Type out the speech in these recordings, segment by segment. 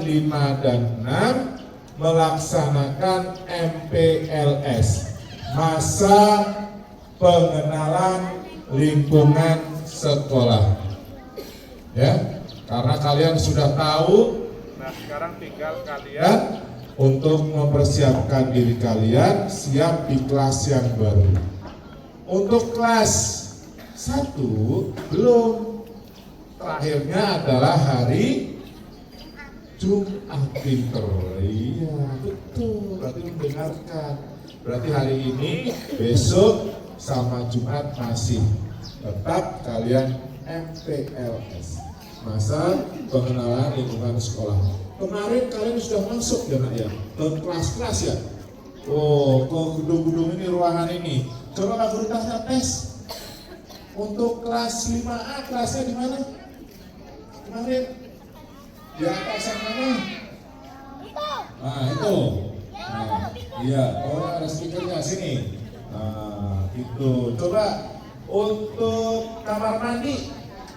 5 dan 6 melaksanakan MPLS, masa pengenalan lingkungan sekolah. Ya, karena kalian sudah tahu, nah sekarang tinggal kalian untuk mempersiapkan diri kalian siap di kelas yang baru. Untuk kelas 1 belum, terakhirnya adalah hari Jumat Pinter. Iya betul, berarti mendengarkan. Berarti hari ini, besok, sama Jumat masih tetap kalian MPLS, masa pengenalan lingkungan sekolah. Kemarin kalian sudah masuk ya nak ya, ke kelas-kelas ya. Oh, ke gedung-gedung ini, ruangan ini. Coba Pak Guru tanya tes. Untuk kelas 5A, kelasnya di mana? Kemarin di atas mana? Nah itu. Nah, iya, oh ada speakernya sini. Nah, itu. Coba untuk kamar mandi.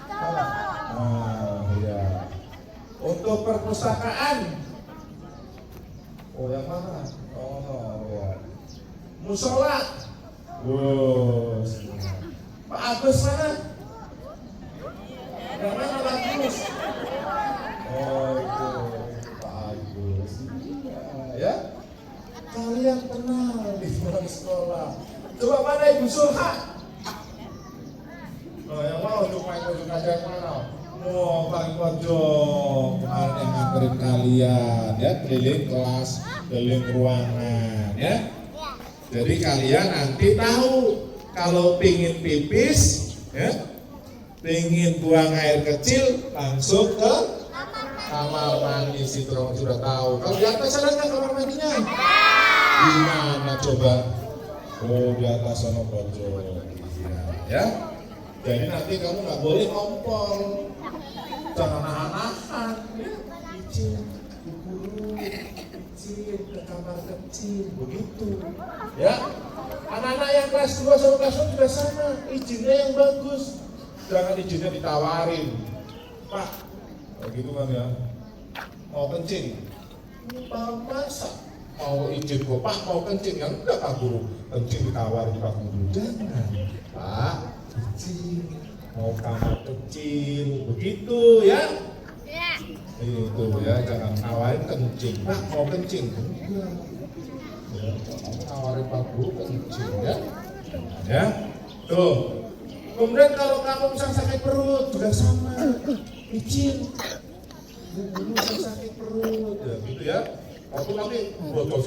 Nah, iya. Untuk perpustakaan. Oh, yang mana? Oh, ya. Musola. Wow. Pak Agus mana? Yang mana Pak Agus? Oh, itu Pak Agus. Ya. Kalian kenal di dalam sekolah. Coba mana Ibu Sulha? Oh, yang mau untuk main untuk ngajar mana? Oh, Pak Pojok kemarin yang nganterin kalian ya, keliling kelas, keliling ruangan ya. Jadi kalian nanti tahu kalau pingin pipis ya, pingin buang air kecil langsung ke kamar mandi. Situ kamu sudah tahu. Kalau di atas ada nggak kamar mandinya? Di mana coba? Oh, di atas sama pojok. Ya. Jadi nanti kamu nggak boleh kompor, jangan nahan-nahan. Izin, Bu Guru, izin ke kamar kecil, begitu. Ya. Anak-anak yang kelas 2 sama kelas 1 juga sama, izinnya yang bagus. Jangan izinnya ditawarin. Pak, begitu kan ya. Mau kencing, mau masak, mau izin kok Pak, mau kencing, yang enggak Pak Guru, kencing ditawarin Pak Guru. Jangan, Pak, izin, mau kamar kecil, begitu ya. Itu ya, jangan nawarin kencing. Pak, mau kencing, enggak. Ya, kamu nawarin Pak Guru kencing ya. Ya, tuh. Kemudian kalau kamu misalnya sakit perut juga sama, izin. Bu Guru saya sakit perut, ya gitu ya. Waktu nanti botol.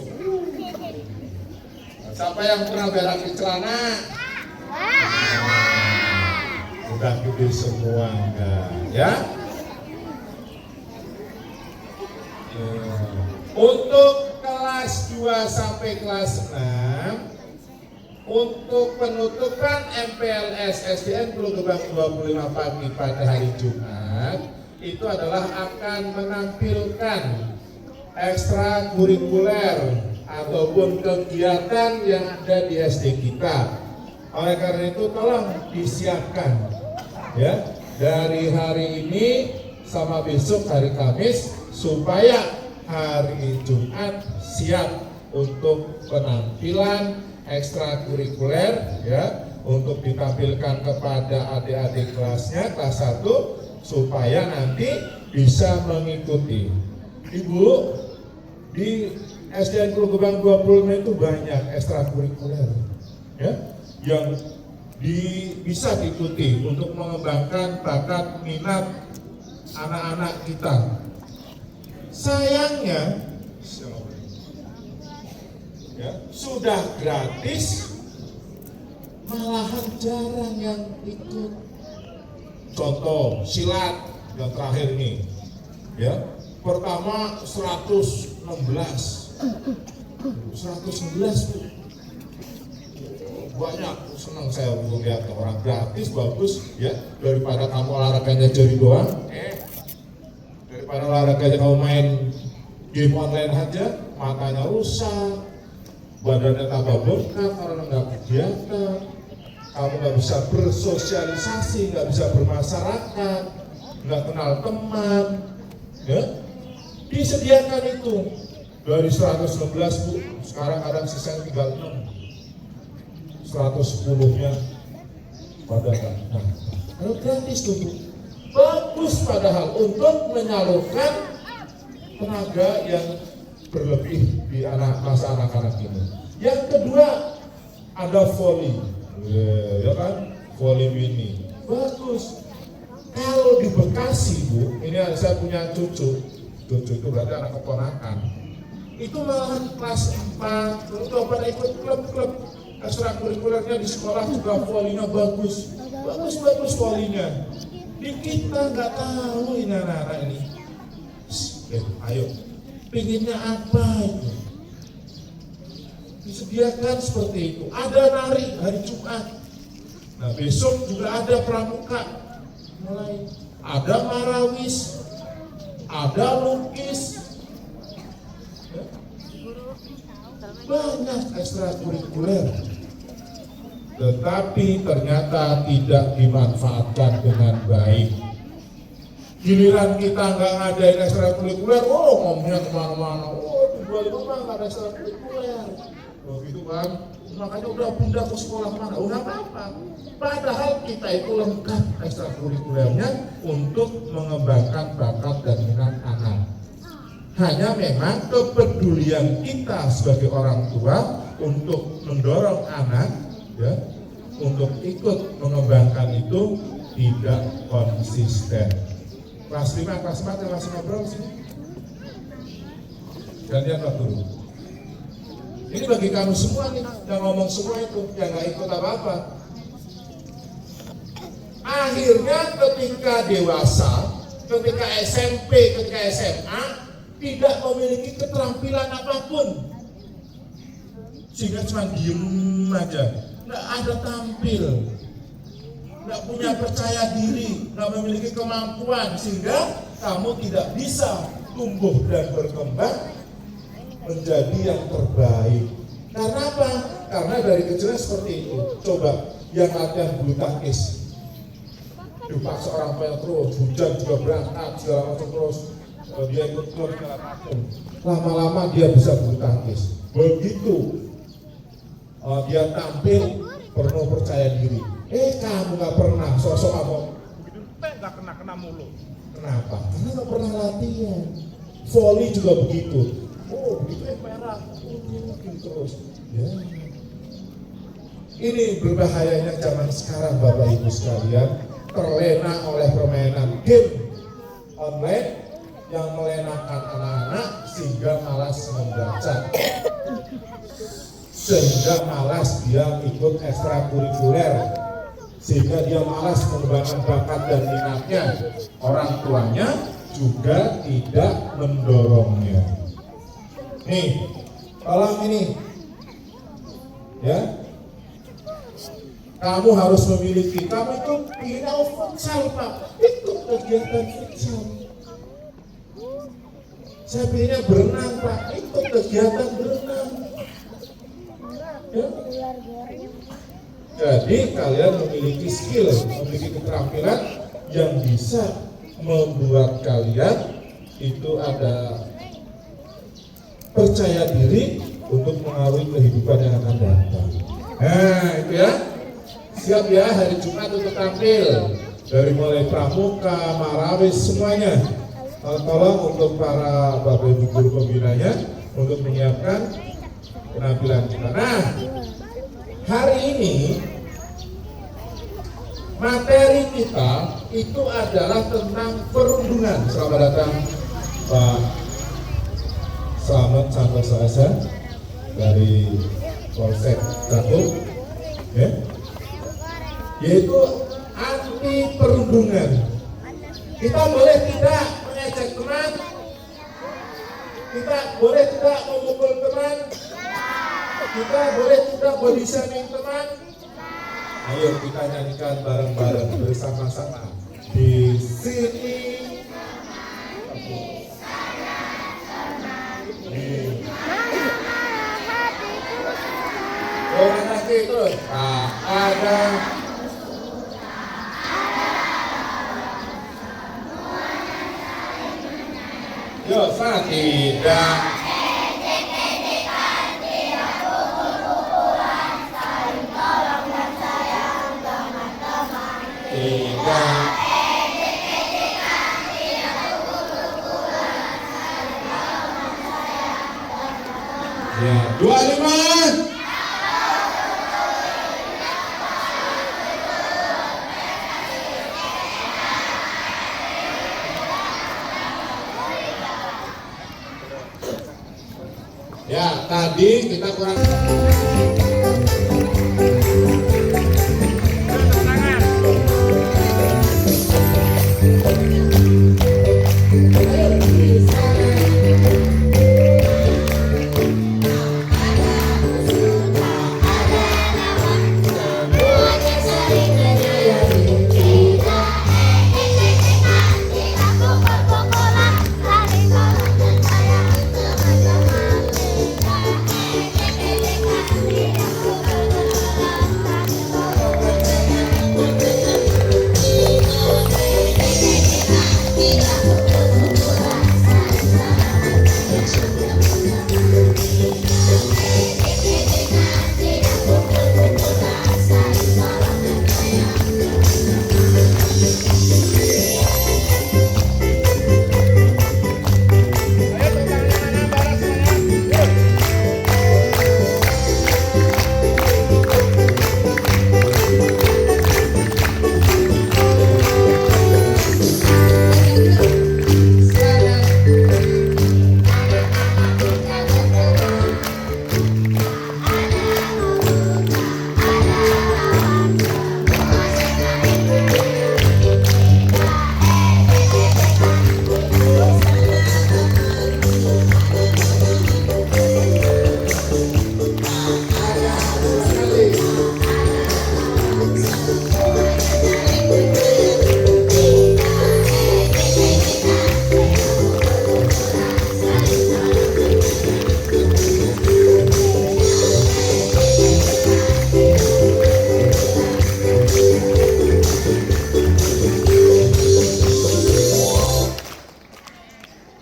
Siapa yang pernah berak di celana? Udah gede semua enggak, ya? Untuk kelas 2 sampai kelas 6, untuk penutupan MPLS SDN Pulau Gebang 25 pagi pada hari Jumat, itu adalah akan menampilkan ekstrakurikuler ataupun kegiatan yang ada di SD kita. Oleh karena itu tolong disiapkan ya dari hari ini sama besok hari Kamis supaya hari Jumat siap untuk penampilan ekstrakurikuler ya, untuk ditampilkan kepada adik-adik kelasnya kelas 1 supaya nanti bisa mengikuti. Ibu, di SDN Pulau Gebang 25 itu banyak ekstrakurikuler ya, yang bisa diikuti untuk mengembangkan bakat minat anak-anak kita. Sayangnya ya, sudah gratis malahan jarang yang ikut. Contoh silat yang terakhir ini ya, pertama 116 tuh banyak, senang saya melihat orang gratis bagus ya, daripada kamu olahraganya jari doang, daripada olahraganya kamu main game online aja, matanya rusak, badannya tambah bengkak karena nggak kegiatan, kamu nggak bisa bersosialisasi, nggak bisa bermasyarakat, nggak kenal teman, ya Disediakan itu dari 116 Bu, sekarang ada sisa tinggal 6. 110-nya pada nah, kalau gratis tuh Bu. Bagus padahal untuk menyalurkan tenaga yang berlebih di masa anak-anak ini. Yang kedua ada volley, ya kan, volley mini, bagus. Kalau di Bekasi Bu, ini saya punya cucu itu berarti anak keponakan. Itu malah kelas 4, itu pada ikut klub-klub ekstrakurikulernya di sekolah juga volley-nya bagus volley-nya. Di kita nggak tahu ini anak-anak ini. Ayo, pinginnya apa itu? Disediakan seperti itu. Ada nari hari Jumat. Nah besok juga ada pramuka. Mulai ada marawis, ada lukis, banyak ekstrakurikuler. Tetapi ternyata tidak dimanfaatkan dengan baik. Giliran kita nggak ngadain ekstrakurikuler, ngomongnya kemana-mana. Di 25 nggak ada ekstrakurikuler. Gitu kan, makanya udah pindah ke sekolah mana, udah apa-apa. Padahal kita itu lengkap ekstrakurikulernya untuk mengembangkan bakat dan minat anak. Hanya memang kepedulian kita sebagai orang tua untuk mendorong anak, ya, untuk ikut mengembangkan itu tidak konsisten. Kelas 5, kelas 4, kelas 5 berapa sih? Gantian waktu dulu. Ini bagi kamu semua nih, yang ngomong semua itu, yang nggak ikut apa-apa. Akhirnya ketika dewasa, ketika SMP, ketika SMA, tidak memiliki keterampilan apapun. Sehingga cuma diem aja, nggak ada tampil, nggak punya percaya diri, nggak memiliki kemampuan, sehingga kamu tidak bisa tumbuh dan berkembang menjadi yang terbaik. Karena apa? Karena dari kecilnya seperti itu. Coba yang latihan bulu tangkis, dipaksa orang tua terus, hujan juga berangkat segala macam terus, dia ikut klub segala macam. Lama-lama dia bisa bulu tangkis. Begitu dia tampil penuh percaya diri. Kamu nggak pernah sosok kamu nggak kena mulu. Kenapa? Karena nggak pernah latihan. Volley juga begitu. Begitu merah, mungkin terus. Ya. Ini berbahayanya zaman sekarang, Bapak Ibu sekalian, terlena oleh permainan game online yang melenakan anak-anak sehingga malas membaca, sehingga malas dia ikut ekstrakurikuler, sehingga dia malas mengembangkan bakat dan minatnya. Orang tuanya juga tidak mendorongnya. Nih, tolong ini, ya. Kamu harus memiliki. Kamu itu ingin futsal Pak, ikut kegiatan futsal. Saya pilihnya berenang Pak, ikut kegiatan berenang. Ya. Jadi kalian memiliki skill, memiliki keterampilan yang bisa membuat kalian itu ada percaya diri untuk mengarungi kehidupan yang akan datang. Nah itu ya, siap ya hari Jumat untuk tampil dari mulai pramuka, marawis semuanya. Tolong untuk para bapak ibu guru pembinanya untuk menyiapkan penampilan kita. Nah hari ini materi kita itu adalah tentang perundungan. Selamat datang Pak Selamat Santoso Asa dari Polsek Catur, ya, yaitu anti perundungan. Kita boleh tidak mengejek teman, kita boleh tidak memukul teman, kita boleh tidak body shaming teman. Ayo kita nyanyikan bareng-bareng bersama-sama di sini. Orang lagi terus ada Yos Pak, tidak. Tidak. Ya, 25. Ya, tadi kita kurang.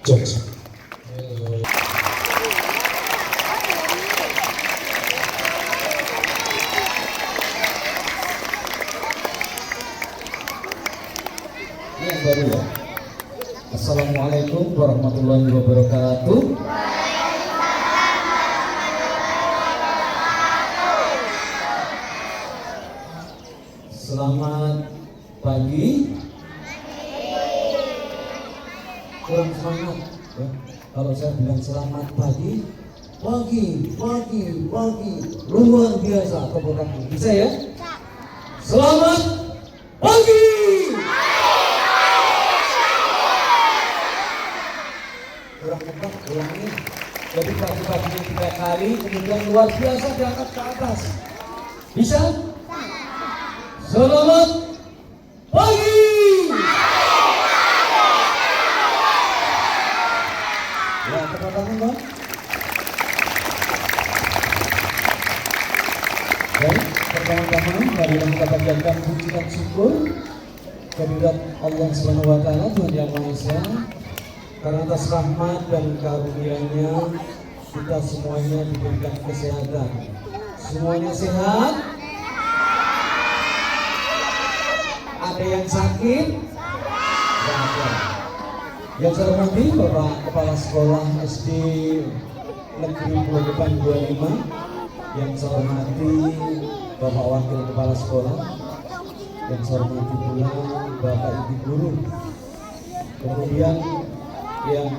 Jokes. Ini yang baru ya. Assalamualaikum warahmatullahi wabarakatuh. Selamat pagi. Kurang semangat ya. Kalau saya bilang selamat pagi, pagi, luar biasa. Tepuk tangan. Bisa ya? Selamat pagi. Kurang kencang, ulangi. Jadi pagi-pagi 3 kali, kemudian luar biasa diangkat ke atas. Bisa? Selamat pagi. Ya, tepuk tangan Bang. Baik, pertama-tama marilah kita panjatkan puji dan syukur kehadirat Allah Subhanahu wa taala Tuhan Yang Maha Esa, karena atas rahmat dan karunia-Nya kita semuanya diberikan kesehatan. Semuanya sehat? Ada yang sakit? Tidak ada. Yang saya hormati Bapak Kepala Sekolah SD Negeri Pulau Gebang 25, yang saya hormati Bapak Wakil Kepala Sekolah, yang saya hormati pula Bapak Ibu Guru, kemudian yang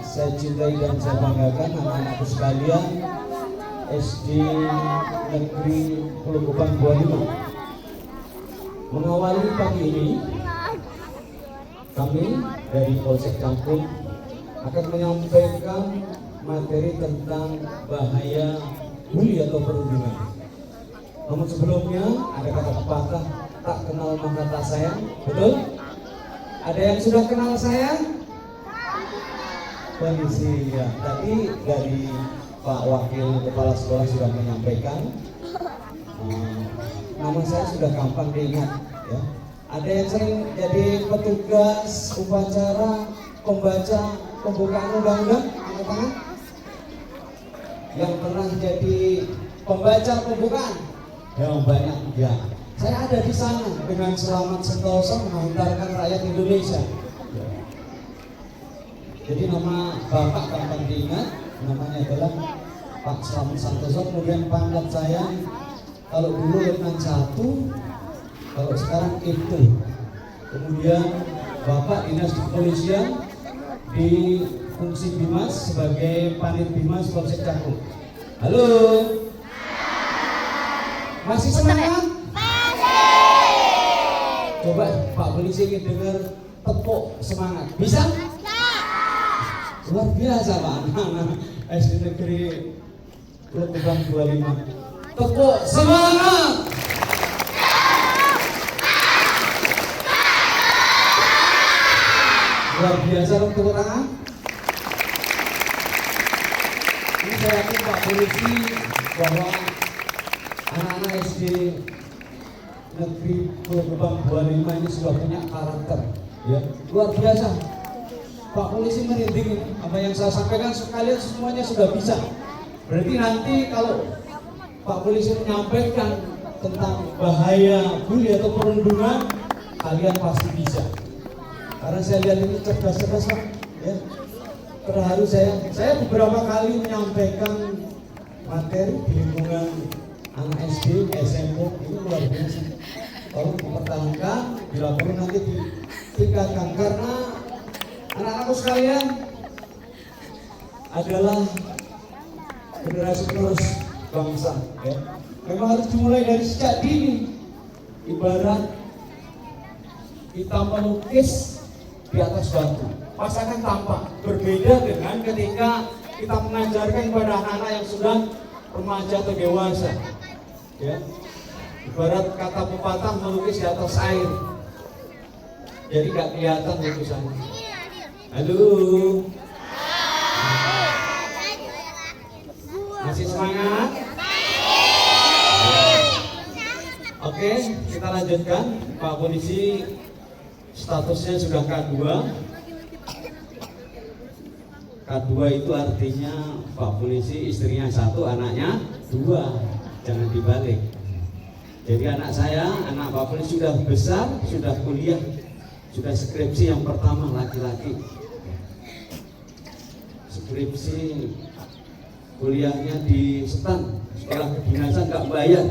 saya cintai dan saya banggakan anak-anakku sekalian SD Negeri Pulau Gebang 25. Mengawali pagi ini, kami dari Polsek Cangkup akan menyampaikan materi tentang bahaya bully atau perundungan. Namun sebelumnya ada kata pepatah, tak kenal maka tak sayang, betul? Ada yang sudah kenal saya? Polisi ya. Tadi dari Pak Wakil Kepala Sekolah sudah menyampaikan. Nama saya sudah gampang diingat ya. Ada yang sering jadi petugas upacara, pembaca pembukaan undang-undang? Angkat tangan. Yang pernah jadi pembaca pembukaan? Yang banyak ya. Saya ada di sana dengan selamat sentosa menghantarkan rakyat Indonesia. Jadi nama Bapak gampang diingat, namanya adalah Pak Selamat Santoso. Kemudian pangkat saya kalau dulu Letnan 1, kalau sekarang itu. Kemudian Bapak dinas di kepolisian di fungsi Bimas sebagai Panit Bimas Polsek Cakung. Halo. Masih semangat? Coba Pak Polisi ingin dengar tepuk semangat. Bisa? Luar biasa Pak anak-anak SD Negeri Lebang 25. Tepuk semangat. Luar biasa dong tepuk tangan. Ini saya yakin Pak Polisi bahwa anak-anak SD Negeri Lebang 25 ini sudah punya karakter, ya luar biasa. Pak Polisi merinding ini. Apa yang saya sampaikan sekalian semuanya sudah bisa. Berarti nanti kalau Pak Polisi menyampaikan tentang bahaya bully atau perundungan, kalian pasti bisa. Karena saya lihat ini cerdas-cerdas Pak, ya. Terharu saya beberapa kali menyampaikan materi di lingkungan anak SD, SMP, ini luar biasa. Tolong dipertahankan, bila perlu nanti ditingkatkan karena anak-anakku sekalian adalah generasi penerus bangsa, ya. Memang harus dimulai dari sejak dini. Ibarat kita melukis di atas batu, pasti akan tampak. Berbeda dengan ketika kita mengajarkan kepada anak-anak yang sudah remaja atau dewasa, ya. Ibarat kata pepatah melukis di atas air, jadi gak kelihatan lukisannya. Halo. Masih semangat? Oke, kita lanjutkan. Pak Polisi statusnya sudah K2. K2 itu artinya Pak Polisi istrinya 1, anaknya 2. Jangan dibalik. Jadi anak saya, anak Pak Polisi sudah besar, sudah kuliah, sudah skripsi yang pertama laki-laki. Skripsi kuliahnya di STAN, sekolah kedinasan nggak bayar.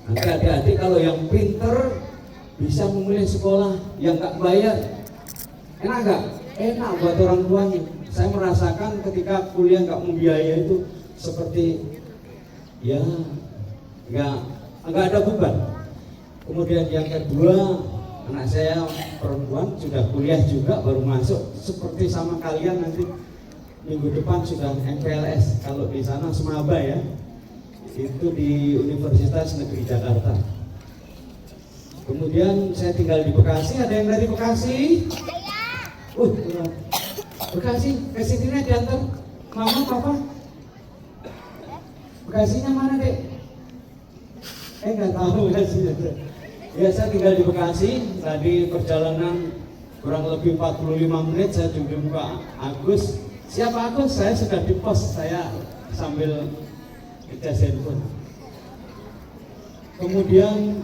Nanti adik-adik kalau yang pinter bisa memilih sekolah yang nggak bayar. Enak nggak? Enak buat orang tuanya. Saya merasakan ketika kuliah nggak membiayai itu seperti ya nggak ada beban. Kemudian yang kedua, anak saya perempuan sudah kuliah juga, baru masuk seperti sama kalian nanti minggu depan sudah MPLS. Kalau di sana semaba ya, itu di Universitas Negeri Jakarta. Kemudian saya tinggal di Bekasi. Ada yang dari Bekasi? Bekasi, ke sini diantar mama, papa. Bekasinya mana dek? Nggak tahu Bekasi. Ya saya tinggal di Bekasi. Tadi perjalanan kurang lebih 45 menit saya jumpa Pak Agus. Siapa Agus? Saya sudah di pos, saya sambil ngecas handphone. Kemudian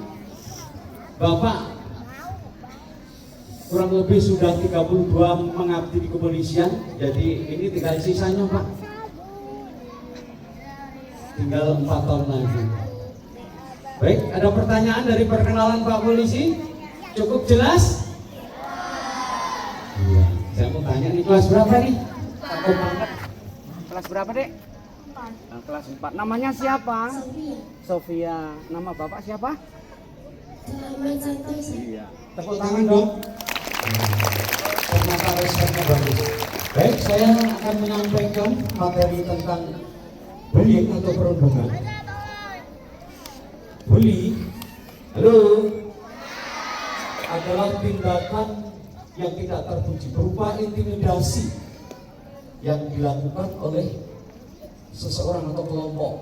Bapak kurang lebih sudah 32 mengabdi di kepolisian. Jadi ini tinggal sisanya Pak, tinggal 4 tahun lagi. Baik, ada pertanyaan dari perkenalan Pak Polisi? Cukup jelas? Iya. Saya mau tanya nih, kelas berapa nih? Kelas berapa dek? Kelas 4. Namanya siapa? Sofia. Nama bapak siapa? Iya. Tepuk tangan dong. Ternyata responnya bagus. Baik, saya akan menyampaikan materi tentang bullying atau perundungan. Bully, halo, adalah tindakan yang tidak terpuji berupa intimidasi yang dilakukan oleh seseorang atau kelompok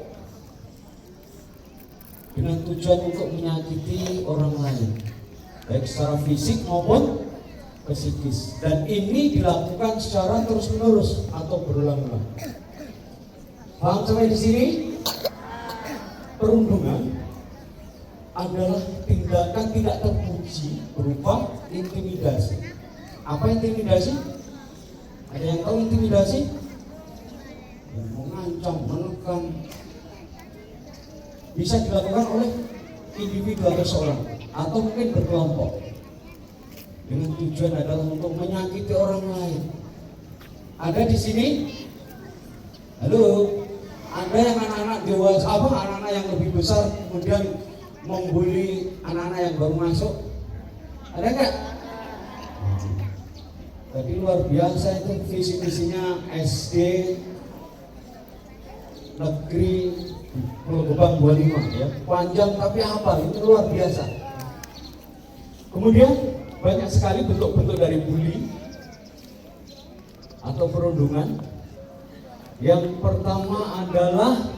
dengan tujuan untuk menyakiti orang lain, baik secara fisik maupun psikis, dan ini dilakukan secara terus-menerus atau berulang-ulang. Paham sampai di sini? Perundungan adalah tindakan tidak terpuji berupa intimidasi. Apa intimidasi? Ada yang tahu intimidasi? Mengancam, menekan. Bisa dilakukan oleh individu atau seorang, atau mungkin berkelompok, dengan tujuan adalah untuk menyakiti orang lain. Ada di sini? Halo? Ada yang anak-anak dewasa, anak-anak yang lebih besar kemudian membuli anak-anak yang baru masuk? Ada nggak? Tadi luar biasa itu visi-misinya SD negeri Pulau Gebang 25 ya, panjang tapi apa? Itu luar biasa. Kemudian banyak sekali bentuk-bentuk dari bully atau perundungan. Yang pertama adalah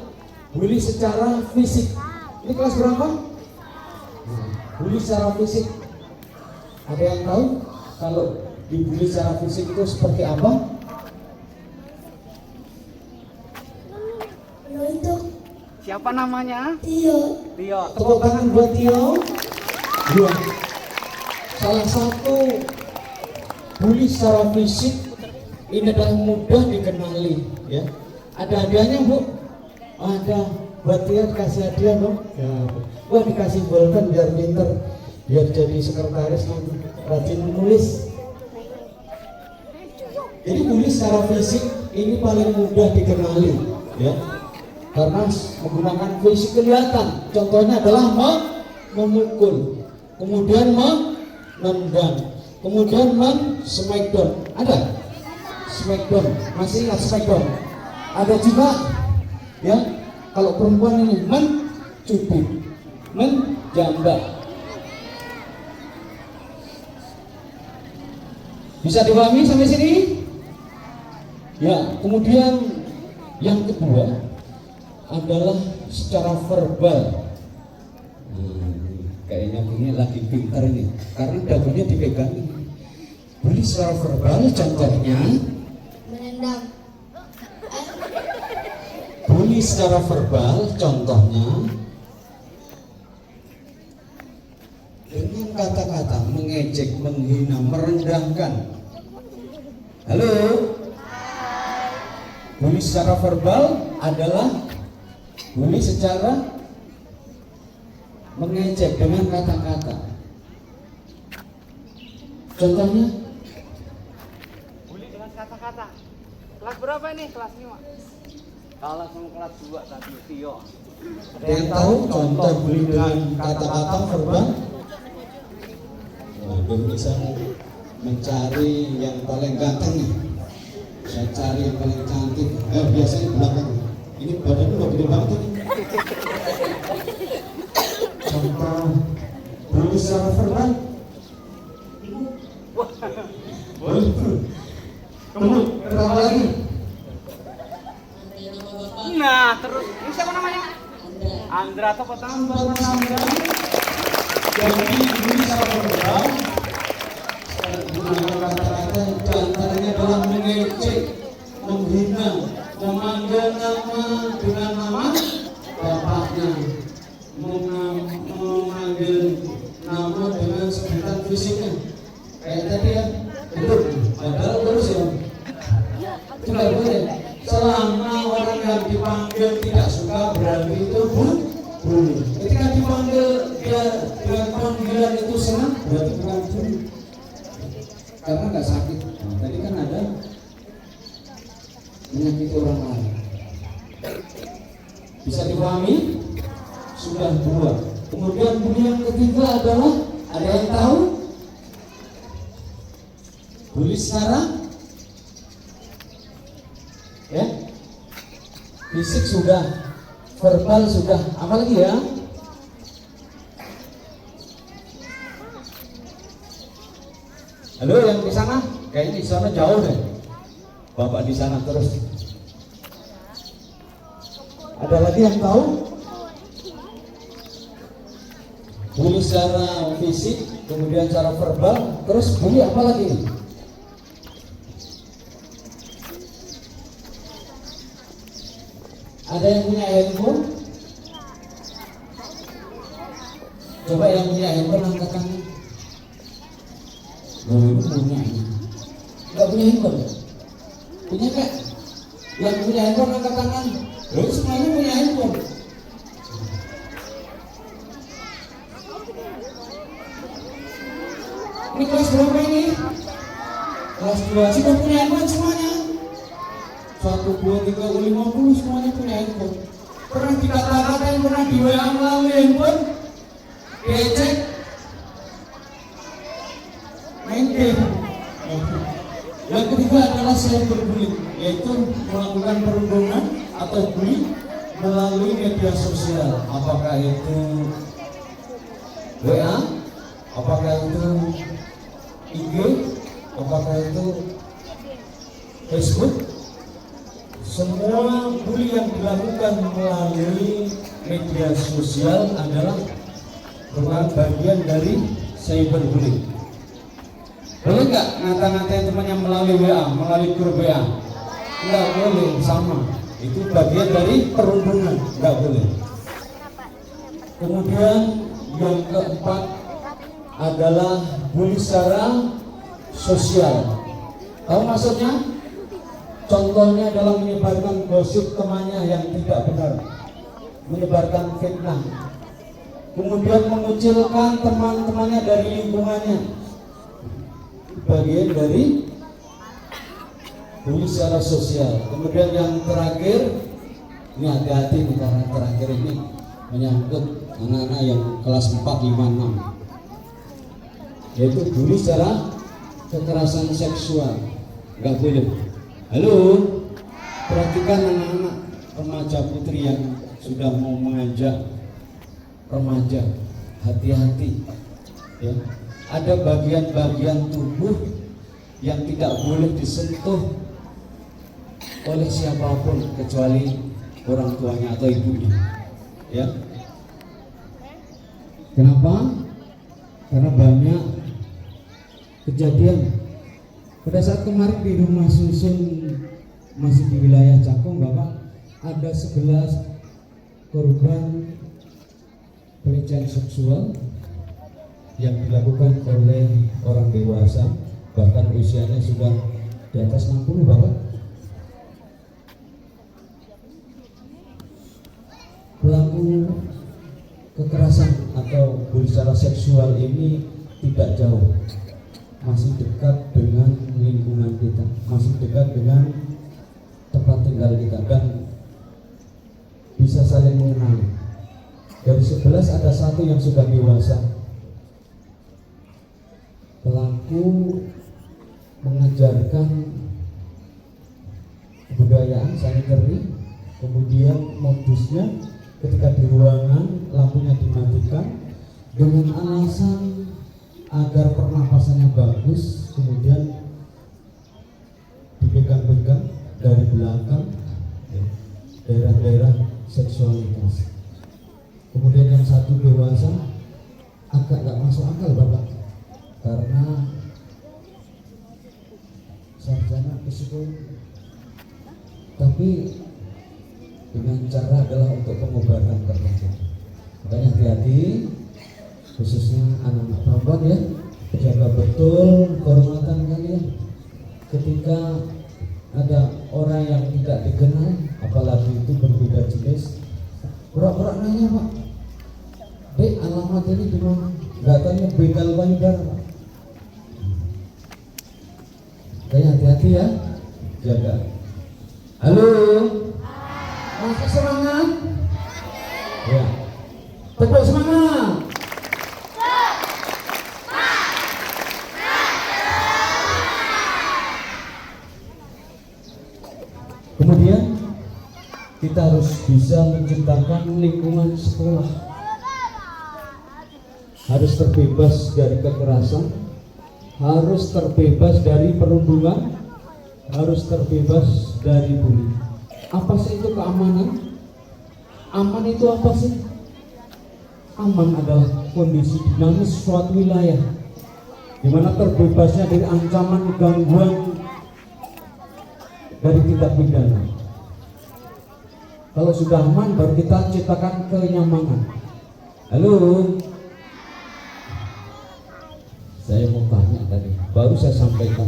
bully secara fisik. Ini kelas berapa? Bully secara fisik. Ada yang tahu kalau dibully secara fisik itu seperti apa? Siapa namanya? Tio. Tio. Tepuk tangan buat Tio. Dua. Salah satu bully secara fisik ini adalah mudah dikenali, ya. Ada hadiahnya, Bu? Ada. Buat Tio kasih hadiah dong. Ya. Wah, dikasih bolpen biar pinter, biar jadi sekretaris nanti rajin menulis. Jadi bully secara fisik ini paling mudah dikenali, ya. Karena menggunakan fisik kelihatan. Contohnya adalah memukul, kemudian menendang, kemudian smackdown. Ada? Smackdown, masih ingat smackdown? Ada juga, ya. Kalau perempuan ini mencubit, menjambak. Bisa dipahami sampai sini? Ya. Kemudian yang kedua adalah secara verbal. Kayaknya ini lagi pintar ini, karena dagunya dipegang. Bully secara verbal contohnya Menendang. bully secara verbal contohnya dengan kata-kata mengejek, menghina, merendahkan. Halo? Bully secara verbal adalah bully secara mengejek dengan kata-kata. Contohnya? Bully dengan kata-kata. Kelas berapa ini? Kelas 5. Kalah sama kelas 2 tadi, Tio. Ada yang tahu contoh bully dengan kata-kata verbal? Waduh, bisa mencari yang paling ganteng nih. Saya cari yang paling cantik. Biasanya belakang. Ini badannya udah gede banget ini. Contoh bully secara verbal. Tunggu, pertama lagi. Nah, terus ini siapa namanya? Andra atau pertama Andra? Jadi bully secara verbal menggunakan kata-kata diantaranya adalah mengejek, menghina, memanggil nama dengan nama bapaknya, memanggil nama dengan sebutan fisiknya. Kayak tadi ya, itu padahal terus ya. Tidak boleh. Selama orang yang dipanggil tidak suka berarti itu bully. Ketika dipanggil dia dengan panggilan itu senang berarti bukan bully. Karena nggak sakit. Nah, tadi kan ada menyakiti orang lain. Bisa dipahami? Sudah dua. Kemudian bully yang ketiga adalah, ada yang tahu? Bully secara ya fisik sudah, verbal sudah, apa lagi ya? Halo, yang di sana? Kayaknya di sana jauh deh. Bapak di sana terus. Ada lagi yang tahu? bully secara fisik, kemudian secara verbal, terus bully apa lagi? Ada yang punya handphone? Coba yang punya handphone angkat tangan. Loh, itu punya ini. Enggak punya handphone? Punya Kak? Yang punya handphone angkat tangan. Loh, semuanya punya handphone. Ini kelas berapa ini? Kelas 2. Sudah punya handphone semuanya? 1, 2, 3, 4, 50 semuanya punya handphone. Pernah dikata-katain, pernah di WA melalui handphone? Becek, main game. Yang ketiga adalah cyberbullying, yaitu melakukan perundungan atau bully melalui media sosial. Apakah itu WA, apakah itu IG, apakah itu Facebook. Semua bully yang dilakukan melalui media sosial adalah merupakan bagian dari cyberbullying. Boleh nggak ngata-ngatain temannya melalui WA, melalui grup WA? Nggak boleh, sama. Itu bagian dari perundungan, nggak boleh. Kemudian yang keempat adalah bully secara sosial. Tahu maksudnya? Contohnya adalah menyebarkan gosip temannya yang tidak benar, menyebarkan fitnah, kemudian mengucilkan teman-temannya dari lingkungannya. Bagian dari bully secara sosial. Kemudian yang terakhir, ini hati-hati nih karena terakhir ini menyangkut anak-anak yang kelas 4, 5, 6, yaitu bully secara kekerasan seksual. Nggak boleh. Halo, perhatikan anak-anak remaja putri yang sudah mau mengajak remaja, hati-hati ya. Ada bagian-bagian tubuh yang tidak boleh disentuh oleh siapapun kecuali orang tuanya atau ibunya ya. Kenapa? Karena banyak kejadian. Pada saat kemarin di rumah susun masih di wilayah Cakung, Bapak, ada 11 korban pelecehan seksual yang dilakukan oleh orang dewasa, bahkan usianya sudah di atas 60, Bapak. Pelaku kekerasan atau bully secara seksual ini tidak jauh, masih dekat dengan lingkungan kita, masih dekat dengan tempat tinggal kita, dan bisa saling mengenali. Dari 11 ada 1 yang sudah dewasa. Pelaku mengajarkan kebudayaan sanitary, kemudian modusnya ketika di ruangan lampunya dimatikan dengan alasan agar pernapasannya bagus, kemudian dipegang-pegang dari belakang daerah-daerah seksualitas. Kemudian yang 1 dewasa agak gak masuk akal, Bapak, karena sarjana psikologi, tapi dengan cara adalah untuk pengobatan tertentu. Makanya hati-hati, khususnya anak-anak perempuan ya, jaga betul kehormatan kalian. Ketika ada orang yang tidak dikenal, apalagi itu berbeda jenis, pura-pura nanya, Pak, Dek, alamat ini di mana? Nggak tanya begal payudara, Pak. Makanya hati-hati ya, jaga. Halo, masih semangat? Ya, tepuk semangat. Kemudian kita harus bisa menciptakan lingkungan sekolah harus terbebas dari kekerasan, harus terbebas dari perundungan, harus terbebas dari bully. Apa sih itu keamanan? Aman itu apa sih? aman adalah kondisi dinamis suatu wilayah di mana terbebasnya dari ancaman gangguan dari tindak pidana. Kalau sudah aman baru kita ciptakan kenyamanan. Halo, saya mau tanya tadi, baru saya sampaikan,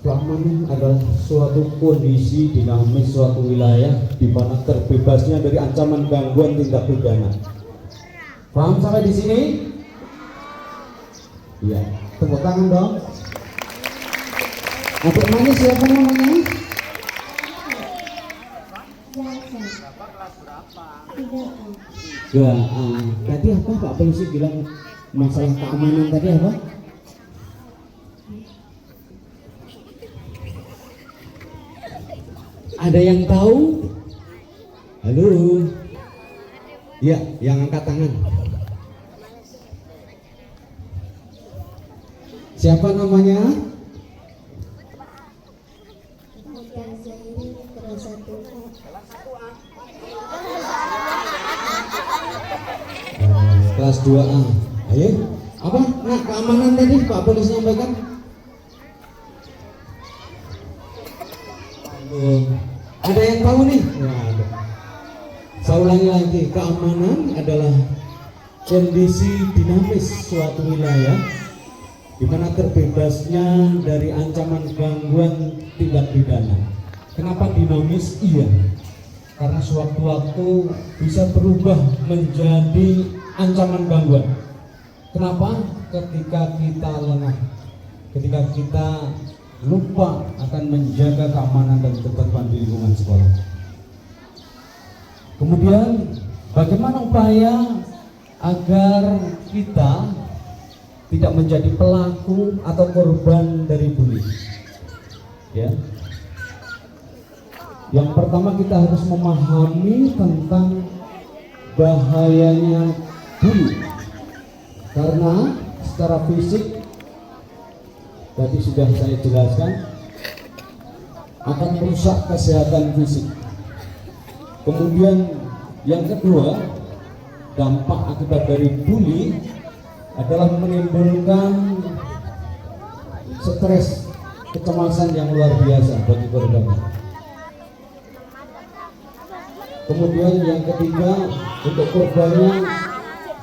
keamanan adalah suatu kondisi dinamis suatu wilayah di mana terbebasnya dari ancaman gangguan tindak pidana. Paham sampai di sini? Iya, tepuk tangan dong. Adik manis siapa namanya? Bapak kelas berapa? Ya, tadi apa Pak Polisi bilang masalah keamanan tadi apa? Ada yang tahu? Halo? Ya, yang angkat tangan. Siapa namanya? Kelas 2A. Ayo, apa? Nah, keamanan tadi Pak Polisi sampaikan. Ada yang tahu nih? Waduh. Saya ulangi lagi, keamanan adalah kondisi dinamis suatu wilayah di mana terbebasnya dari ancaman gangguan tindak pidana. Kenapa dinamis? Iya, karena sewaktu-waktu bisa berubah menjadi ancaman gangguan. Kenapa? Ketika kita lengah, ketika kita lupa akan menjaga keamanan dan ketertiban di lingkungan sekolah. Kemudian bagaimana upaya agar kita tidak menjadi pelaku atau korban dari bully? Ya. Yang pertama kita harus memahami tentang bahayanya bully. Karena secara fisik tadi sudah saya jelaskan akan merusak kesehatan fisik. Kemudian yang kedua, dampak akibat dari bully adalah menimbulkan stres, kecemasan yang luar biasa bagi korban. Kemudian yang ketiga, untuk korbannya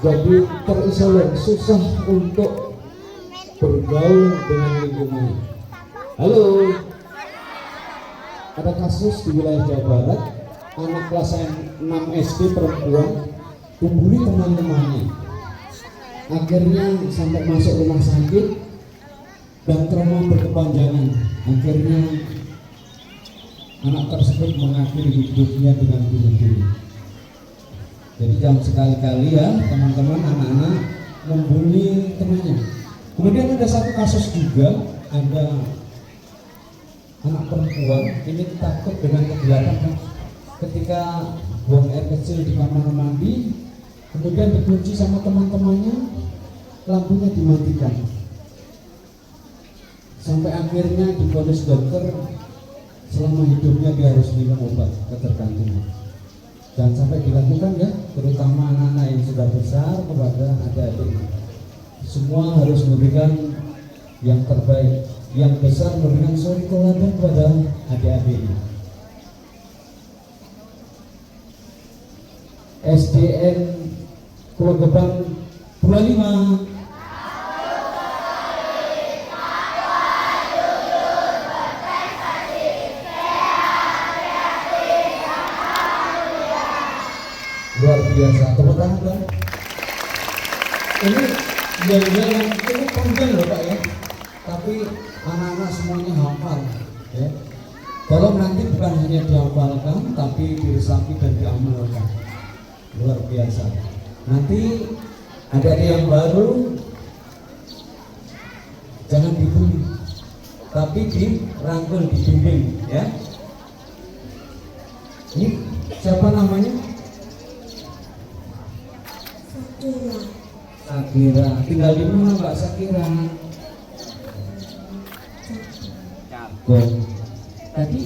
jadi terisolir, susah untuk bergaul dengan lingkungan. Halo, ada kasus di wilayah Jawa Barat, anak kelas 6 SD perempuan dibully teman-temannya, akhirnya sampai masuk rumah sakit dan trauma berkepanjangan. Akhirnya anak tersebut mengakhiri hidupnya dengan bunuh diri. Jadi jangan sekali-kali ya teman-teman, anak-anak membuli temannya. Kemudian ada satu kasus juga, ada anak perempuan ini takut dengan kegelapan ketika buang air kecil di kamar mandi, kemudian dikunci sama teman-temannya, lampunya dimatikan, sampai akhirnya divonis dokter selama hidupnya dia harus minum obat ketergantungan. Jangan sampai dilakukan ya, terutama anak-anak yang sudah besar kepada adik-adik. Semua harus memberikan yang terbaik, yang besar memberikan suri teladan kepada adik-adik. SDN Pulau Gebang 25. Luar biasa, tepuk tangan dong. Ini yang cukup panjang loh Pak ya, tapi anak-anak semuanya hafal ya. Tolong nanti bukan hanya dihafalkan, tapi diresapi dan diamalkan. Luar biasa. Nanti ada yang baru, jangan dibully, tapi dirangkul, dibimbing ya. Ini siapa namanya? Sakira. Tinggal di mana Mbak Sakira? Cabang. Tadi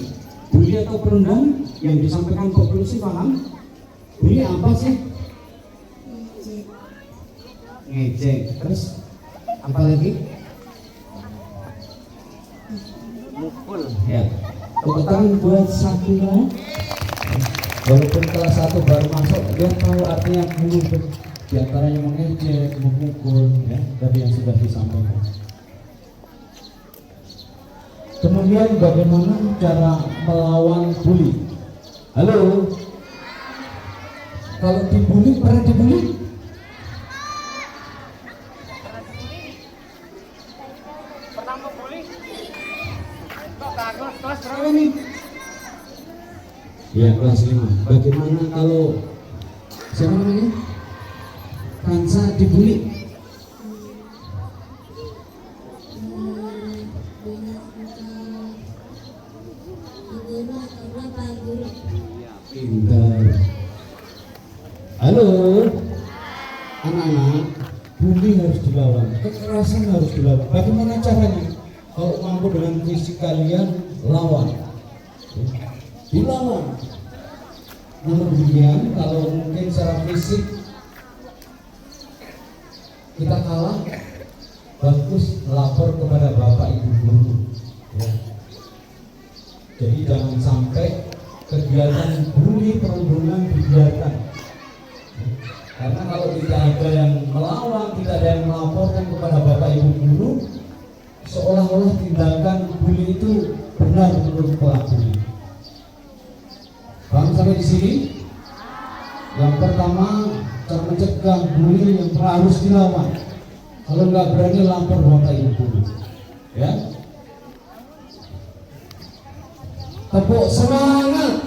bully atau perundang yang disampaikan Pak Polisi paham? Bully apa sih? ngejek. Ngejek. Terus apa lagi? Mukul. Ya. Tepuk tangan buat Sakina. Walaupun kelas 1 baru masuk, dia tahu artinya bully. Di antaranya mengejek, memukul, ya, tadi yang sudah disampaikan. Kemudian bagaimana cara melawan bully? Halo? Kalau dibully, pernah dibully? Pertama bully. Kok kagak kelas berapa nih? Ya, kelas 5. Bagaimana kalau siapa namanya? Kansa dibully? Pintar. Halo, anak-anak, bully harus dilawan, kekerasan harus dilawan. Bagaimana caranya? Kalau mampu dengan fisik kalian, lawan. Dilawan. Namun demikian, kalau mungkin secara fisik kita kalah, bagus lapor kepada bapak ibu guru. Ya. Jadi jangan sampai kegiatan bully perundungan dibiarkan. Karena kalau tidak ada yang melawan, tidak ada yang melaporkan kepada bapak ibu guru, seolah-olah tindakan bully itu benar menurut pelakunya. Paham sampai di sini? Yang pertama, cara mencegah bully yang harus dilawan. Kalau nggak berani, lapor bapak ibu guru. Ya. Tepuk semangat.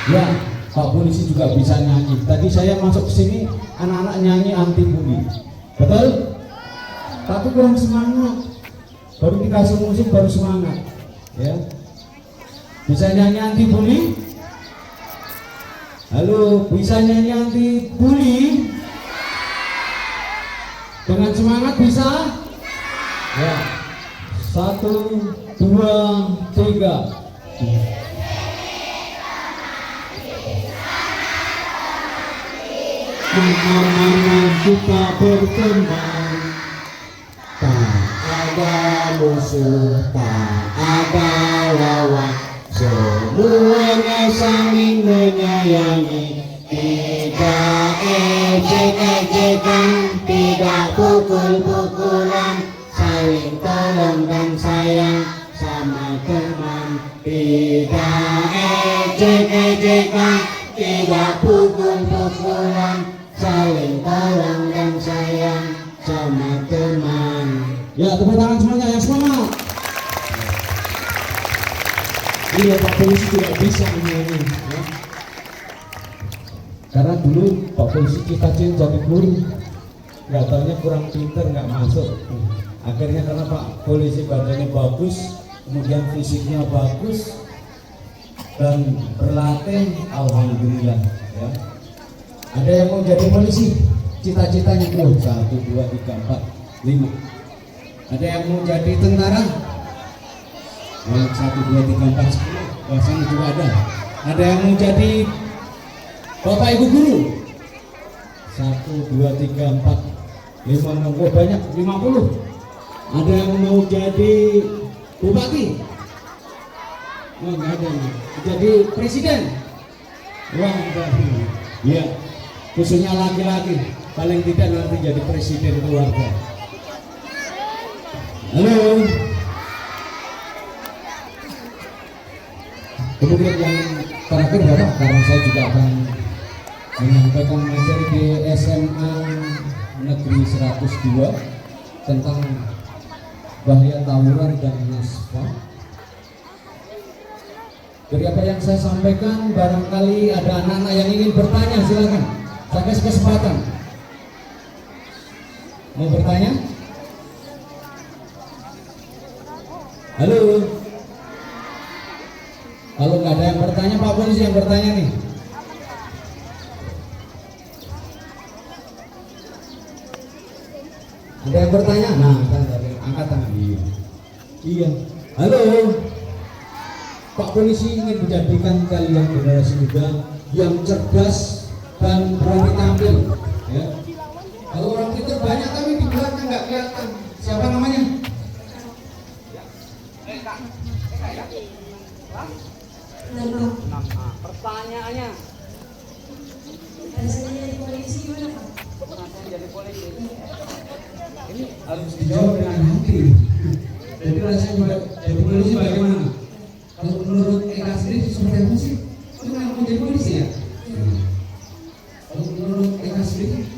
Ya, Pak Polisi juga bisa nyanyi. Tadi saya masuk ke sini, anak-anak nyanyi anti bully. Betul? Tapi kurang semangat. Baru dikasih musik baru semangat. Ya. Bisa nyanyi anti bully? Halo, bisa nyanyi anti bully? Dengan semangat bisa? Ya. 1, 2, 3. Mana-mana kita berkembang, tak ada musuh, tak ada lawan, semuanya saling menyayangi. Tidak ejek-ejekan, tidak pukul-pukulan, saling tolong dan sayang sama teman. Tidak ejek-ejekan, tidak pukul-pukulan, saling tolong dan sayang sama teman. Ya, tepuk tangan semuanya yang semangat. Iya, Pak Polisi tidak bisa menyanyi, ya. Karena dulu Pak Polisi cita-cita jadi guru, nggak taunya kurang pinter, nggak masuk. Akhirnya karena Pak Polisi badannya bagus, kemudian fisiknya bagus dan berlatih, alhamdulillah, ya. Ada yang mau jadi polisi, cita-citanya tuh 1, 2, 3, 4, 5. Ada yang mau jadi tentara, 1, 2, 3, 4, 10. Bahasanya juga ada. Ada yang mau jadi bapak ibu guru, 1, 2, 3, 4, 5, 6, oh banyak, 50. Ada yang mau jadi bupati, oh nggak ada nih. Jadi presiden, wah enggak. Ya, khususnya laki-laki, paling tidak nanti jadi presiden keluarga. Halo. Kemudian yang terakhir Bapak, karena saya juga akan menyampaikan materi di SMA Negeri 102 tentang bahaya tawuran dan nasabah. Dari apa yang saya sampaikan, barangkali ada anak-anak yang ingin bertanya, silakan. Saya kasih kesempatan. Mau bertanya? Halo. Kalau nggak ada yang bertanya, Pak Polisi yang bertanya nih. Ada yang bertanya? Nah, angkat tangan. Iya. Iya. Halo. Pak Polisi ingin menjadikan kalian generasi muda yang cerdas dan berani tampil. Ya. Kalau orang pintar banyak tapi di belakang nggak kelihatan. Siapa namanya? Menembak. Pertanyaannya, Rasanya jadi polisi gimana Pak? rasanya jadi polisi. Ini harus dijawab dengan hati. Jadi rasanya jadi polisi bagaimana? Kalau menurut Eka sendiri seperti apa sih? Kenapa mau jadi polisi ya? Kalau menurut Eka sendiri,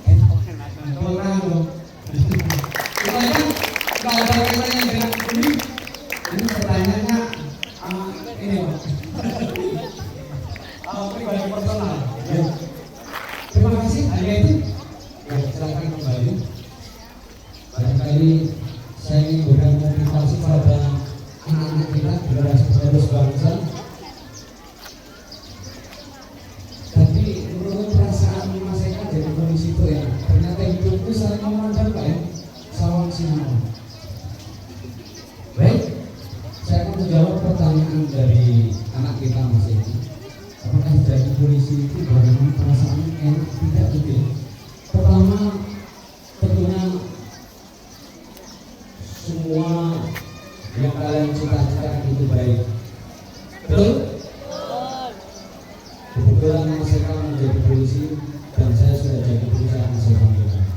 enak loh. Pokoknya kalau ada kaitannya dengan ini pertanyaannya ini Pak. Pribadi personal. Ya. Terima kasih. Hanya itu. Ya, silakan kembali. Barangkali saya ingin memberikan motivasi pada anak-anak kita generasi penerus bangsa. Tapi menurut perasaan Mas Eka jadi polisi itu ya, ternyata hidup itu saling memandang Pak ya, sawang sinawang. Baik, saya akan menjawab pertanyaan dari anak kita Mas Eka. Apakah jadi polisi itu bagaimana perasaannya, enak tidak gitu ya? Pertama, tentunya semua yang kalian cita-citakan itu baik. Betul? Kebetulan Mas Eka menjadi polisi dan saya sudah jadi polisi yang saya sampaikan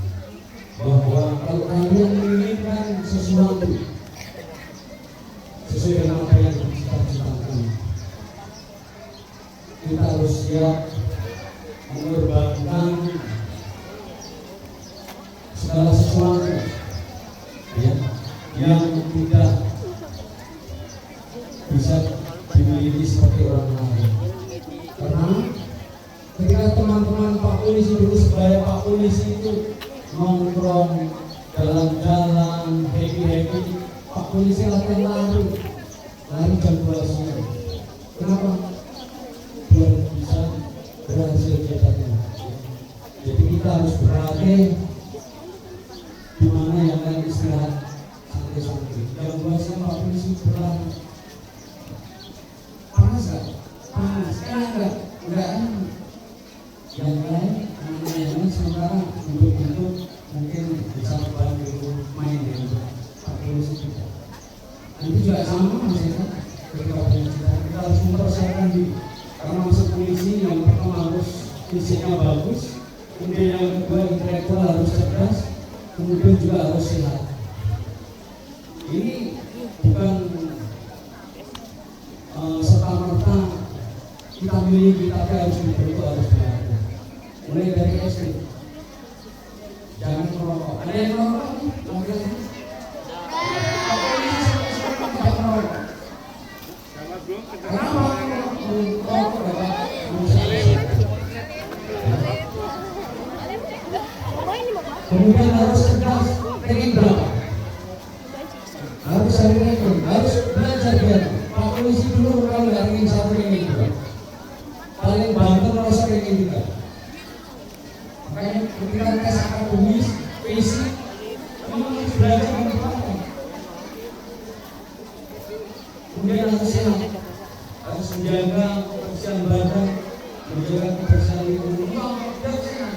bahwa kalau kalian menginginkan sesuatu sesuai dengan apa yang cita-citakan, kita harus siap mengorbankan segala sesuatu ya, yang tidak bisa dimiliki seperti orang lain. Karena ketika teman-teman Pak Polisi dulu sebaya Pak Polisi itu nongkrong, jalan-jalan, happy-happy, Pak Polisi latihan lari jam 2 siang. Kenapa? Biar bisa berhasil cetaknya. Jadi kita harus berlatih di mana yang lain istirahat santai-santai. Jam 2 siang Pak Polisi berlatih. Panas gak? Panas. Enggak. Yang lain anak-anaknya sementara duduk-duduk mungkin bisa bantu main dengan Pak Polisi juga. Nanti juga sama Mas Eka, kita harus mempersiapkan diri. Karena masuk polisi yang pertama harus fisiknya bagus, kemudian yang kedua intelektual harus cerdas, kemudian juga harus sehat. Ini bukan serta-merta kita miliki, tapi harus dibentuk, harus belajar. Mulai dari SD, jangan merokok. Ada yang merokok? Mungkin tidak merokok. Kenapa? Kemudian harus cerdas, ranking berapa? Harus cari ranking, harus belajar biar Pak Polisi dulu kalau nggak ranking 1, ranking 2. Paling banter merasa ranking 3. Makanya ketika tes akademis, fisik, memang harus belajar dengan apa? Kemudian harus sehat, harus menjaga kebersihan badan, menjaga kebersihan lingkungan. Harus sehat.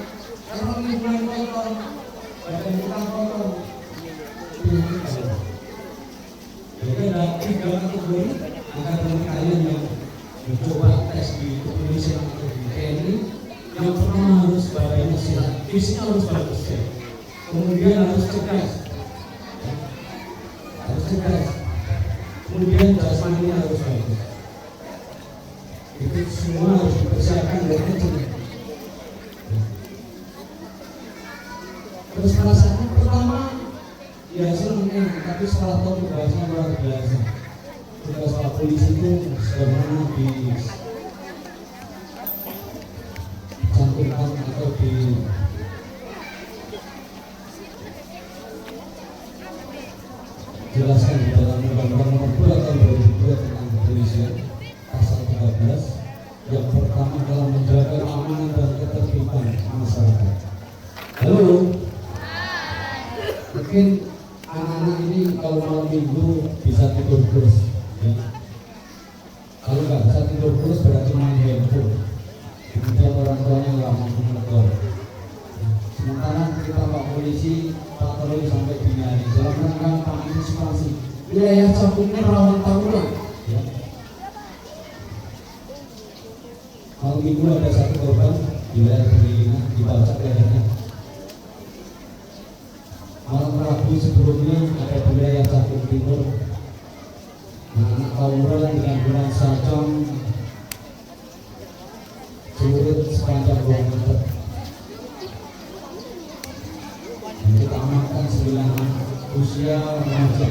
Kalau lingkungan kotor, badan kita kotor. Jadi ada 3 kategori angkatan kalian yang mencoba tes di kepolisian atau di TNI. Yang pertama harus badannya sehat, fisiknya harus bagus ya. Kemudian harus cerdas, kemudian jasmaninya harus bagus. Itu semua harus dipersiapkan dari kecil. Terus perasaannya pertama ya senang, tapi setelah tahu tugasnya luar biasa. Tugas Pak Polisi itu bagaimana dicantumkan atau dijelaskan di dalam Undang-Undang Nomor 2 Tahun 2002 tentang Kepolisian pasal 13 yang pertama adalah menjaga keamanan dan ketertiban masyarakat. Halo. Mungkin anak-anak ini kalau malam minggu bisa tidur terus. wilayah Cakungnya rawan tawuran. Ya. Malam minggu ada satu korban di wilayah Pemilihan dibacak lehernya. Malam Rabu sebelumnya ada di wilayah Cakung Timur. Anak tawuran dengan bulan sajam celurit sepanjang 2 meter. Kita amankan 9 anak usia remaja.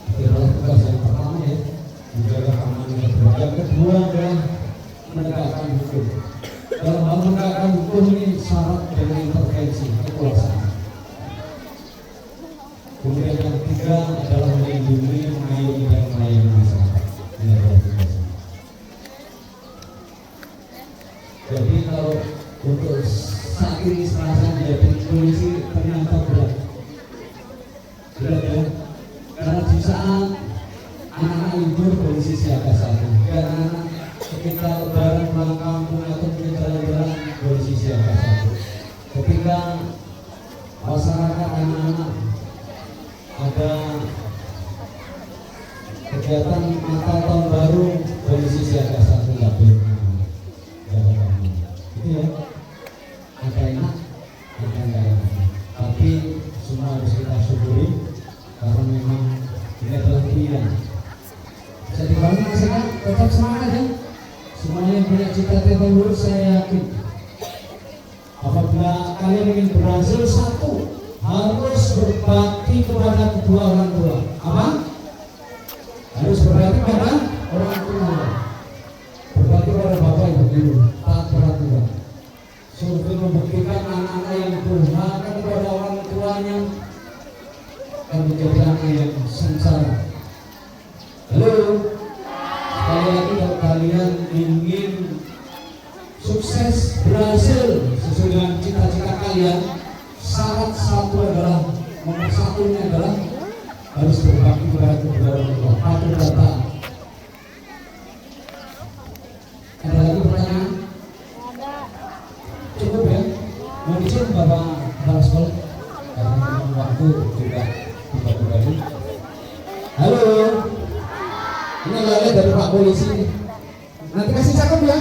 Itu adalah tugas yang pertama ya, menjaga keamanan negara. Yang kedua adalah menegakkan hukum. Dalam hal menegakkan hukum ini syarat dengan intervensi kekuasaan. Kemudian yang ketiga adalah melindungi, mengayomi dan melayani masyarakat. Ini adalah tugasnya. Jadi kalau untuk saat ini serasa menjadi polisi ternyata berat ya, karena di saat anak-anak libur polisi siaga 1, dan anak ketika lebaran pulang kampung atau punya jalan-jalan polisi siaga 1, ketika masyarakat anak-anak ada kegiatan Natal tahun baru polisi siaga 1 nggak boleh jaga kamu itu ya. Ada enak, ada enggak enak, tapi semua harus kita syukuri karena memang ini adalah pilihan. Jadi bangun masyarakat tetap semangat ya. Semuanya yang punya cita-cita lurus saya yakin. Apabila kalian ingin berhasil, satu harus berbakti kepada kedua orang tua. Apa? Harus berbakti kepada orang tua. Berbakti kepada bapak ibu guru, taat peraturan. Survei membuktikan anak-anak yang durhaka kepada orang tuanya akan menjadi anak yang sengsara. Halo, sekali lagi kalau kalian ingin sukses berhasil sesuai dengan cita-cita kalian, syarat satu adalah nomor satunya adalah harus berbakti kepada kedua orang tua, patuh dan taat. Ada lagi pertanyaan? Cukup ya, mohon izin Bapak Kepala Sekolah karena memang waktu juga tiba-tiba ini. Halo, ini Lele dari Pak Polisi. Nanti kasih cakep ya.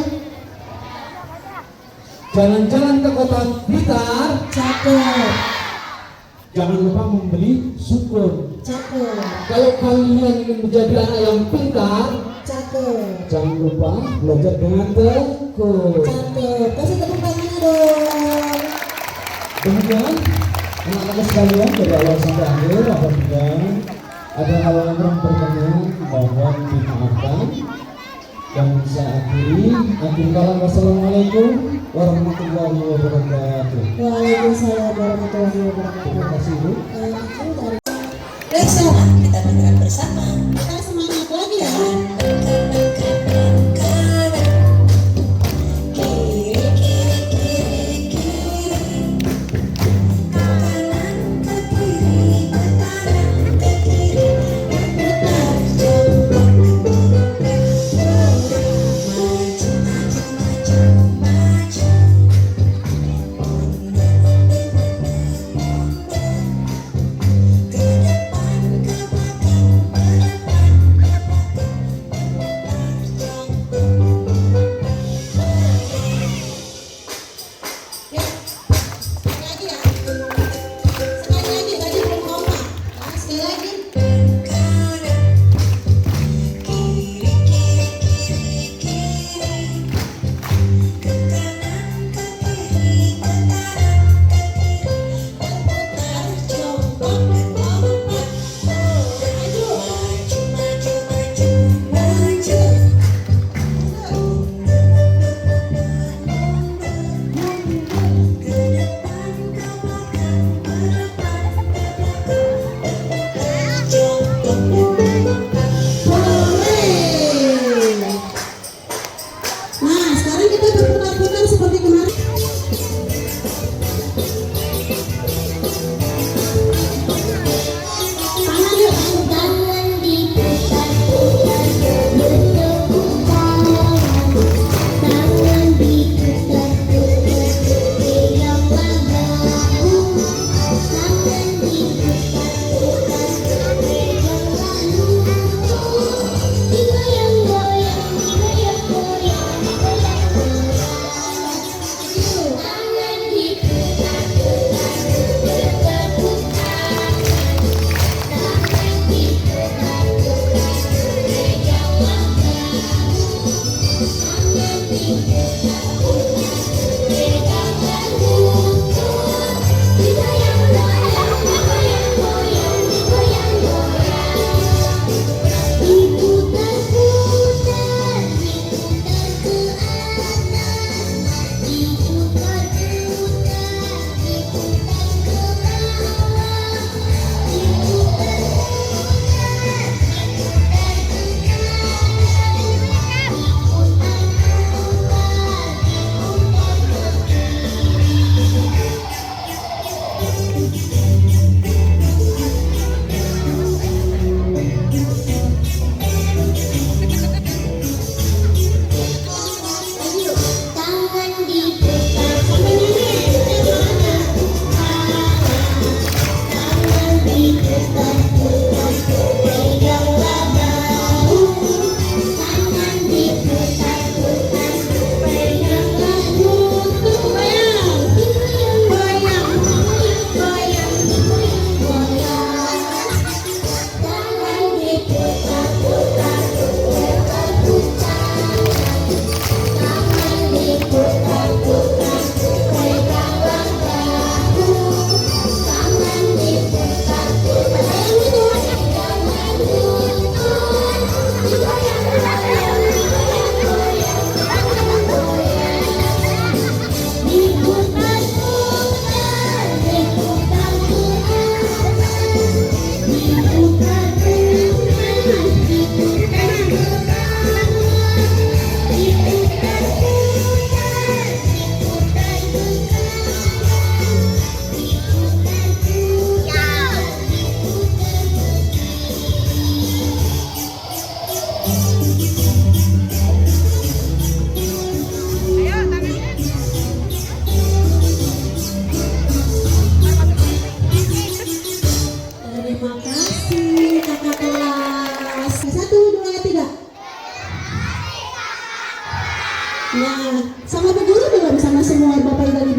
Jalan-jalan ke kota Blitar, cakep. Jangan lupa membeli sukun, cakep. Kalau kalian ingin menjadi anak yang pintar, cakep. Jangan lupa belajar dengan tekun, cakep. Kasih tepuk tangan dong. Kemudian anak-anak sekalian dari awal sampai akhir, apabila ada hal yang kurang berkenan mohon dimaafkan. Dan saya akhiri. Wassalamualaikum warahmatullahi wabarakatuh. Waalaikumsalam warahmatullahi wabarakatuh. Terima kasih Bu. Baik, sekarang kita dengarkan bersama. Kita semangat lagi ya.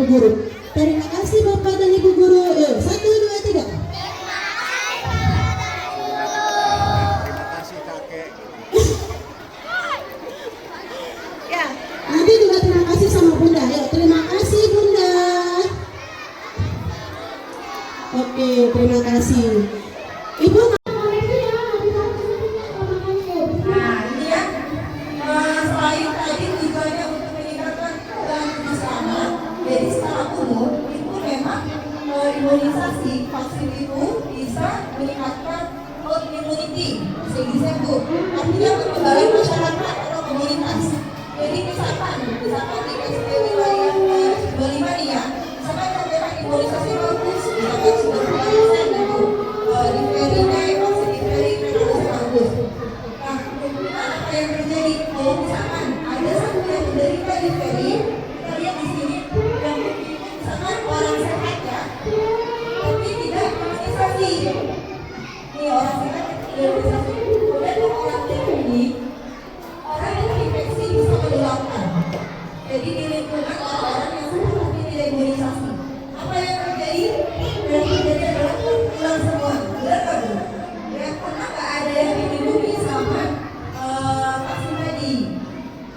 Guru. Terima kasih Bapak dan Ibu Guru. Yuk, 1, 2, 3. Ya, nanti juga terima kasih sama Bunda. Yuk, terima kasih Bunda. Oke, terima kasih. Ibu. Nah, ini ya, selain tadi tujuannya untuk meningkatkan kekebalan bersama, jadi secara umum itu memang imunisasi vaksin itu bisa meningkatkan herd immunity, bisa Bu. Artinya kekebalan masyarakat atau komunitas. Jadi misalkan di SD wilayah 25 nih ya, misalkan cakupan imunisasi bagus, misalkan sudah 90% itu difteri, vaksin difteri, tetanus bagus. Nah, kemungkinan apa yang terjadi kalau misalkan ada satu yang menderita difteri, kita lihat di sini yang misalkan orang sehat ya, tapi tidak imunisasi. Ini orang sehat tidak imunisasi. Kemudian kalau orang ini orang yang terinfeksi bisa menularkan. Jadi di lingkungan orang-orang yang sehat tapi tidak imunisasi. Apa yang terjadi? Yang terjadi adalah tertular semua. Benar nggak Bu? Ya, karena nggak ada yang dilindungi sama vaksin tadi,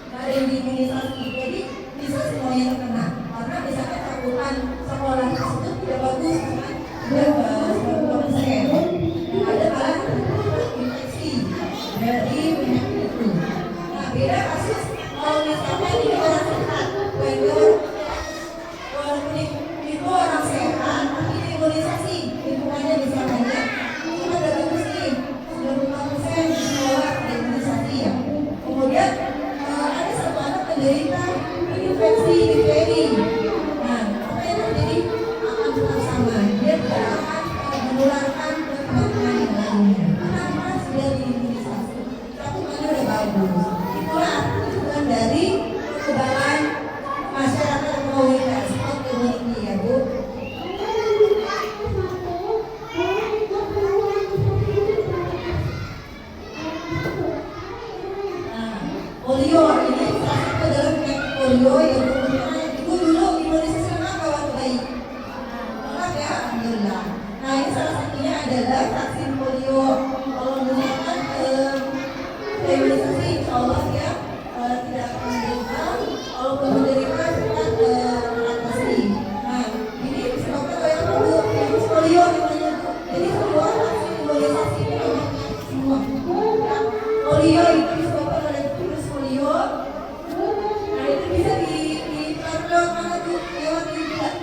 nggak ada yang diimunisasi. Jadi bisa semuanya terkena. Karena misalnya cakupan sekolah tersebut tidak bagus, kan? Tidak 90%. Ada malah infeksi dari penyakit itu. Nah, beda kasus kalau misalkan ini orang sehat, walaupun itu orang sehat, tapi imunisasi lingkungannya misalnya cuma udah bagus nih, 95% di sekolah imunisasi ya. Kemudian ada satu anak menderita infeksi difteri. Nah, apa yang terjadi akan tetap sama, dia tidak akan menularkan ke teman-teman yang lainnya. Kenapa? Sudah diimunisasi, cakupannya udah bagus. Itulah tujuan dari kekebalan masyarakat komunitas herd immunity ya Bu. Nah, polio ini salah satu adalah penyakit polio yang kemudian Ibu dulu imunisasi apa waktu bayi? Lengkap ya, alhamdulillah. Nah, ini salah satunya adalah vaksin polio. Kalau misalkan imunisasi insya Allah ya tidak akan menderita, walaupun menderita kita teratasi. Nah, ini disebabkan oleh apa Bu? Virus polio namanya Bu. Jadi semua vaksin imunisasi ini memang semua. Ya, polio itu disebabkan oleh virus polio. Nah, itu bisa diterapkan mana Bu? Lewat tidak?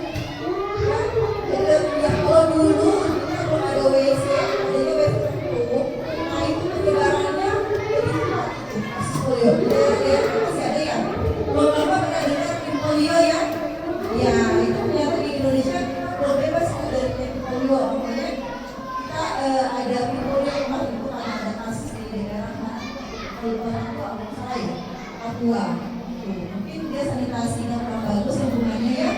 Ya, jadi kalau dulu kita belum ada WC, adanya WC tertutup. Nah, itu penyebarannya jadi cepat. Kasus polio. Ya, masih ada ya. Belum lama pernah dengar tim polio ya? Ya, itu ternyata di Indonesia belum bebas itu dari penyakit polio. Makanya kita ada tim polio kemarin itu karena ada kasus di daerah mana? Papua apa salah ya? Papua. Mungkin dia sanitasinya kurang bagus lingkungannya ya.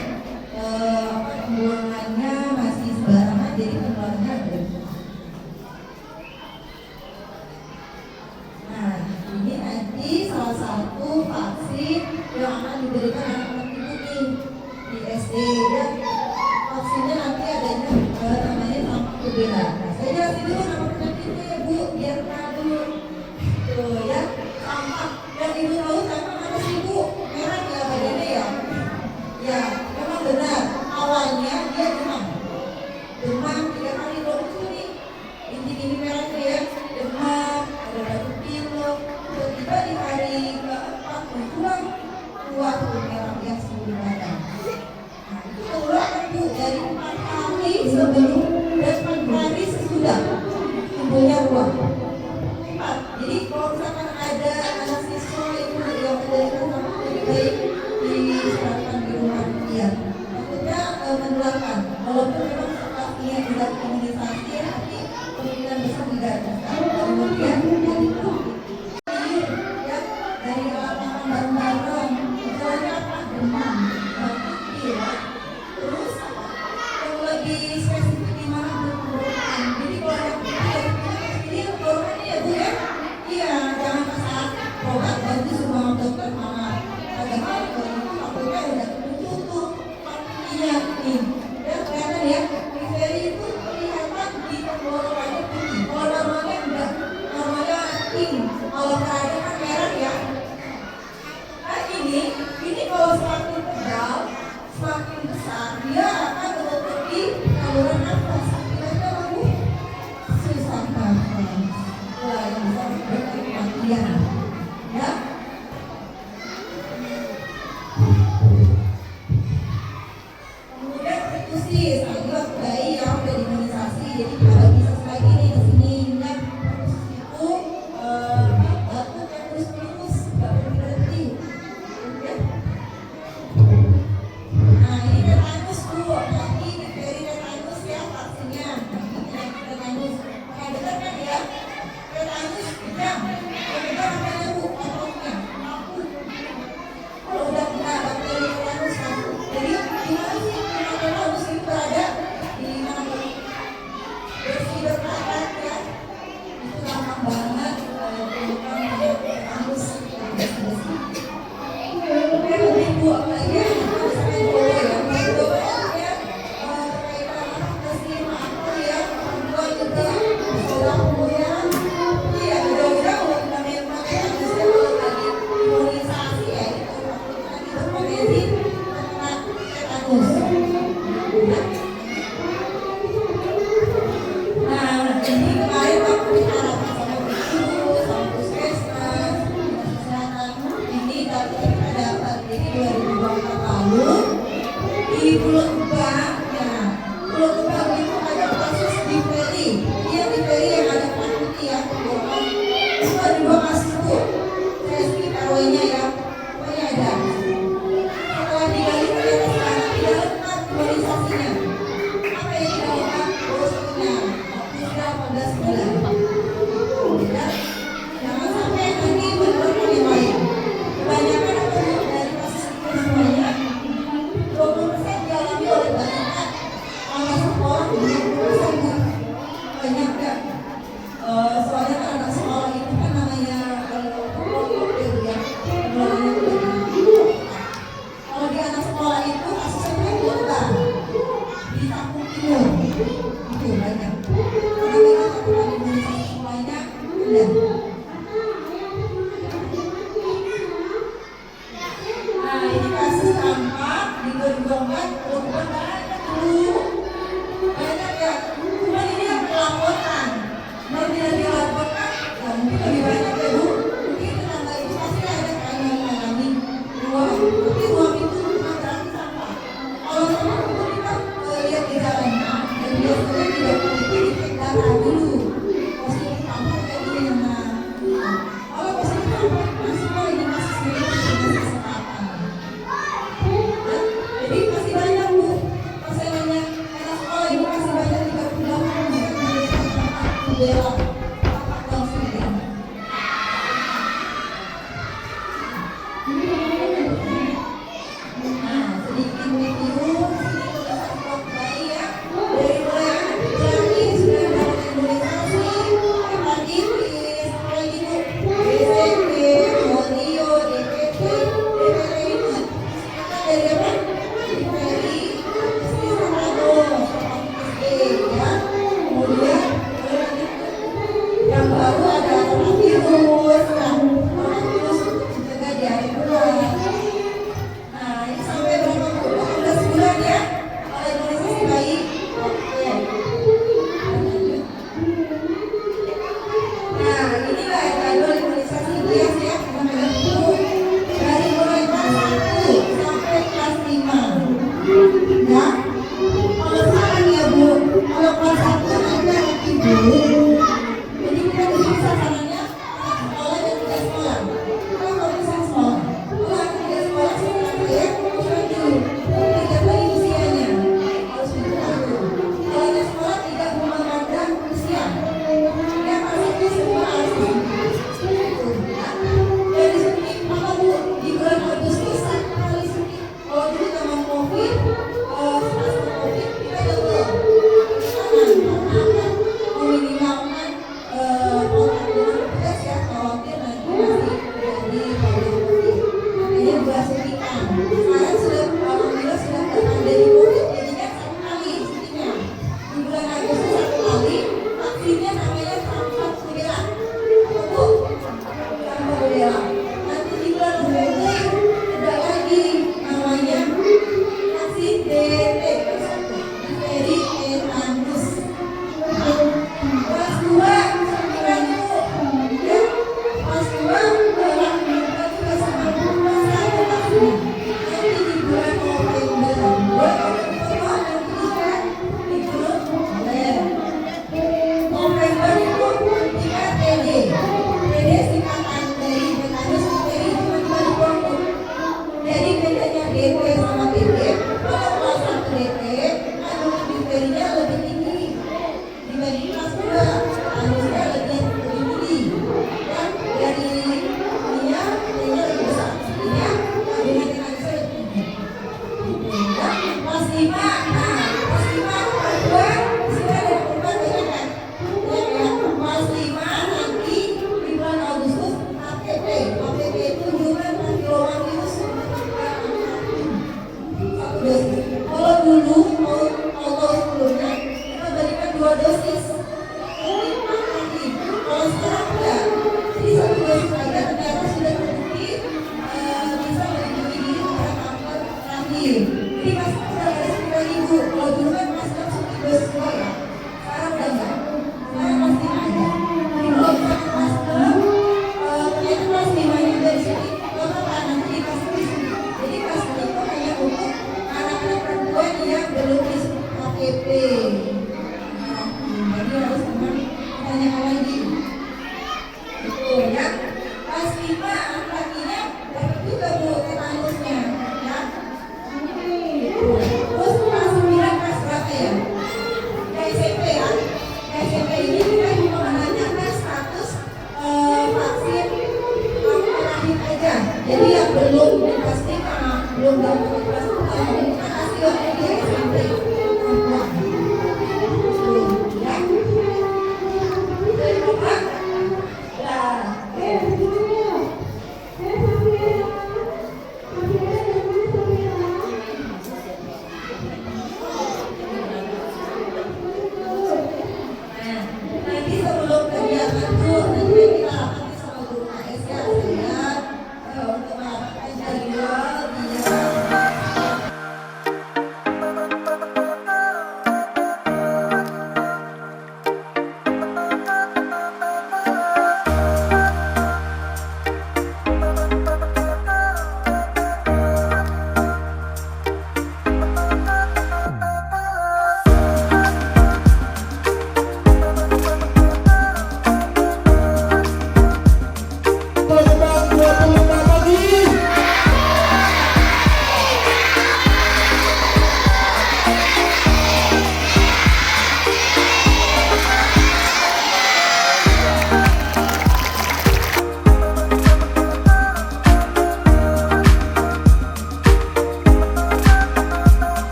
Pembuangannya masih sembarangan jadi penularannya ada. Nah, ini nanti salah satu vaksin yang akan diberikan anak-anak ibu nih di SD ya. Vaksinnya nanti adanya namanya campak rubella. Nah, saya jelasin dulu nama penyakitnya ya Bu, biar kenal dulu. Tuh ya, campak. Yang Ibu tahu campak apa sih Bu? Merah ya badannya ya. Ya, memang benar. Awalnya dia demam 3 kali lucu nih. Inti-inti merahnya ya, demam, ada batuk pilek. Tiba-tiba di hari keempat pulang keluar tuh merah ya. Itu ada 2 kasus tuh. Saya skip RW-nya ya. Pokoknya ada. Setelah digali ternyata sekarang tidak lengkap imunisasinya. Apa yang tidak lengkap? Boosternya. Waktu sudah 18 bulan. Ya. Jangan sampai nanti menemukan yang lain. Kebanyakan atau dari kasus itu semuanya 20% dialami oleh balita. Anak sekolah 20% Bu. Banyak gak? Soalnya kan anak sekolah itu kan namanya koktail ya. Kalau di anak sekolah itu kasusnya kan kota di Kampung Timur itu banyak. Karena mereka melakukan imunisasi semuanya rendah. Nah ini kasus campak di 2024 perempuan banyak dulu. Banyak ya. Cuma ini yang melaporkan. Kalau tidak dilaporkan, ya mungkin lebih banyak ya Bu. Mungkin tetangga itu pasti ada kan yang mengalami ruang. Tapi ruang itu cuma berarti sampah. Kalau sampah itu kita lihat gejalanya dan biasanya tidak itu dicek darah dulu. Positif sampah kayak gini nah. Kalau positif sampah masih mau ini masih sendiri dengan kesehatan. Jadi masih banyak Bu. Persenannya anak sekolah ini masih banyak 38% bela apa konsumen. Nah, sedikit review imunisasi bayi ya. Dari mulai anak kecil sudah dapat imunisasi hepatitis, apalagi Bu, BCG, polio, DPT, DPT itu kita dari apa? Difteri, tetanus, hepatitis B ya. Kemudian yang baru ada coronavirus, coronavirus untuk mencegah diare ulang. Nah ini sampai berapa Bu? 18 bulan ya kalau imunisasi bayi. Oke. Lanjut. Nah inilah jadwal imunisasi bias ya.